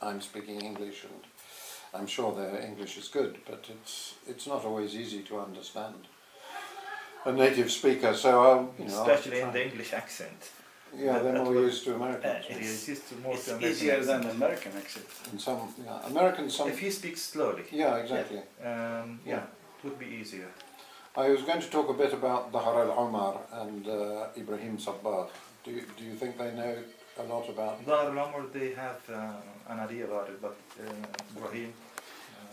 I'm speaking English, and I'm sure their English is good, but it's not always easy to understand a native speaker. So especially in the English accent. Yeah, they're more used to American. It's easier than the American accent. And Americans. If you speak slowly. Yeah, exactly. It would be easier. I was going to talk a bit about Dahar al-Umar and Ibrahim صباغ. Do you think they know a lot about? Dahar al-Umar, they have an idea about it, but Ibrahim.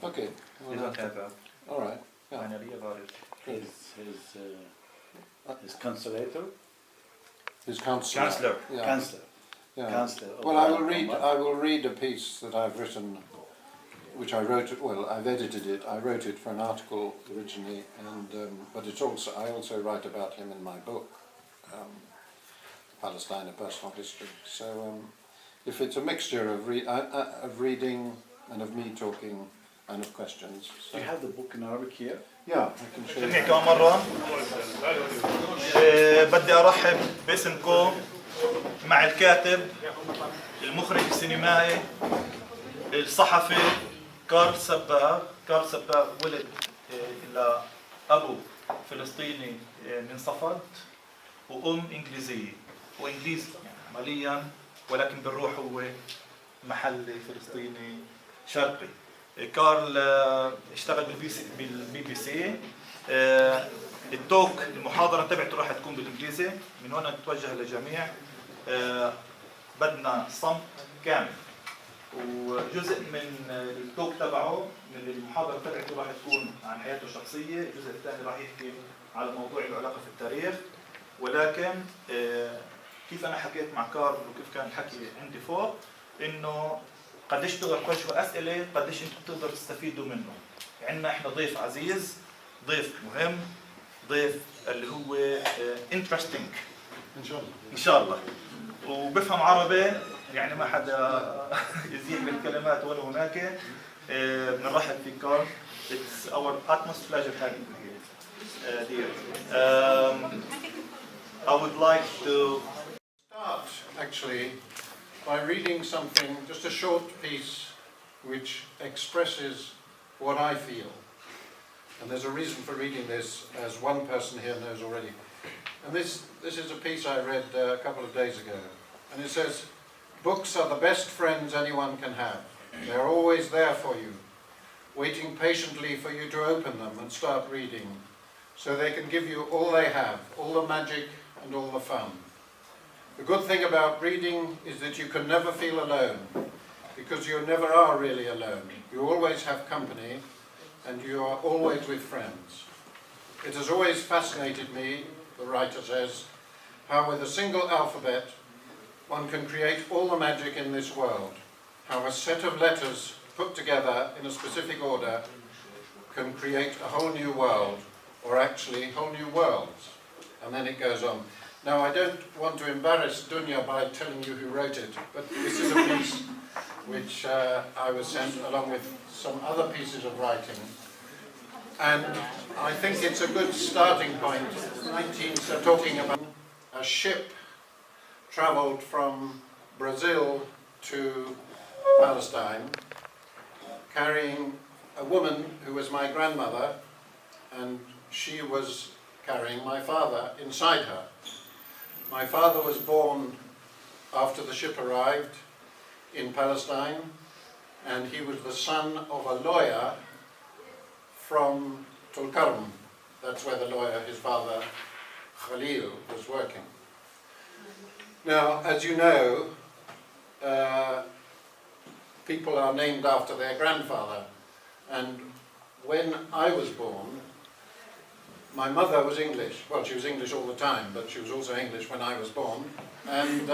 Okay. They don't have all right. Yeah. An idea about it. His consulate. His counselor. Counselor. Yeah. Counselor. Yeah. Counselor. Well, I will read a piece that I've written, which I wrote. Well, I've edited it. I wrote it for an article originally, and but I also write about him in my book, Palestine: A Personal History. So, if it's a mixture of reading and of me talking and of questions. Do you have the book in Arabic here? Yeah, I can show you. كمان مرة بدي أرحب باسمكم مع الكاتب المخرج السينمائي الصحفي كارل صباغ. كارل صباغ ولد لأبو فلسطيني من صفد وأم إنجليزية وإنجليزي عمليا، ولكن بالروح هو محلي فلسطيني شرقي. كارل اشتغل بالبي بي سي. التوك المحاضرة تبعته راح تكون بالإنجليزي. من هنا نتوجه للجميع. بدنا صمت كامل، وجزء من التوك تبعه من المحاضرة تبعته راح تكون عن حياته الشخصية، الجزء الثاني راح يحكي على موضوع له علاقة في التاريخ. ولكن كيف أنا حكيت مع كارل وكيف كان الحكي عندي فوق، إنه قديش تقدر توجهوا أسئلة، قديش أنتم بتقدروا تستفيدوا منه. عندنا إحنا ضيف عزيز، ضيف مهم، ضيف اللي هو interesting إن شاء الله، وبفهم عربي، يعني ما حدا يزيح بالكلمات ولا هناك. بنرحب في كارل. It's our utmost pleasure having you here. I would like to start actually by reading something, just a short piece which expresses what I feel. And there's a reason for reading this, as one person here knows already. And this is a piece I read a couple of days ago. And it says, "Books are the best friends anyone can have. They're always there for you, waiting patiently for you to open them and start reading, so they can give you all they have, all the magic and all the fun. The good thing about reading is that you can never feel alone, because you never are really alone. You always have company, and you are always with friends. It has always fascinated me," the writer says, "how with a single alphabet one can create all the magic in this world. How a set of letters put together in a specific order can create a whole new world, or actually whole new worlds." And then it goes on. Now, I don't want to embarrass Dunya by telling you who wrote it, but this is a piece which I was sent along with some other pieces of writing. And I think it's a good starting point. So talking about a ship traveled from Brazil to Palestine, carrying a woman who was my grandmother, and she was carrying my father inside her. My father was born after the ship arrived in Palestine, and he was the son of a lawyer from Tulkarm. That's where the lawyer, his father, Khalil, was working. Now, as you know, people are named after their grandfather, and when I was born, my mother was English. Well, she was English all the time, but she was also English when I was born. And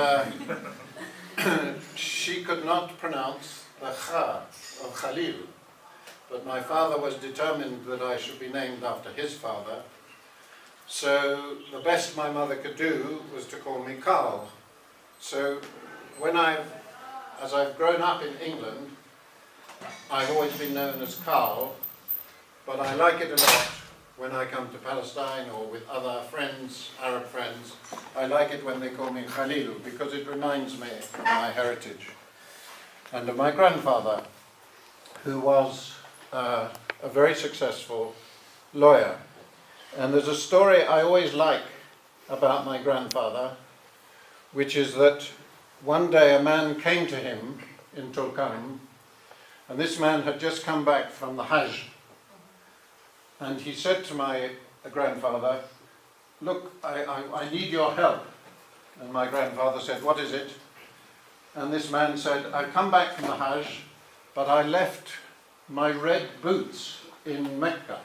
she could not pronounce the Kha of Khalil. But my father was determined that I should be named after his father. So the best my mother could do was to call me Carl. So as I've grown up in England, I've always been known as Carl, but I like it a lot when I come to Palestine or with other friends, Arab friends. I like it when they call me Khalil, because it reminds me of my heritage. and of my grandfather, who was a very successful lawyer. And there's a story I always like about my grandfather, which is that one day a man came to him in Tulkarm, and this man had just come back from the Hajj. And he said to my grandfather, "Look, I need your help." And my grandfather said, "What is it?" And this man said, "I've come back from the Hajj, but I left my red boots in Mecca."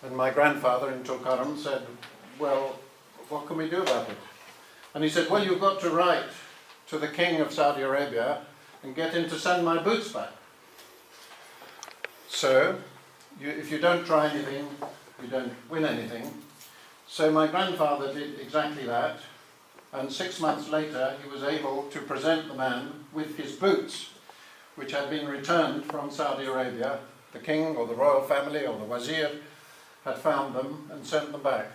And my grandfather in Tulkarm said, "Well, what can we do about it?" And he said, "Well, you've got to write to the king of Saudi Arabia and get him to send my boots back. So, if you don't try anything, you don't win anything." So my grandfather did exactly that, and 6 months later he was able to present the man with his boots, which had been returned from Saudi Arabia. The king or the royal family or the wazir had found them and sent them back.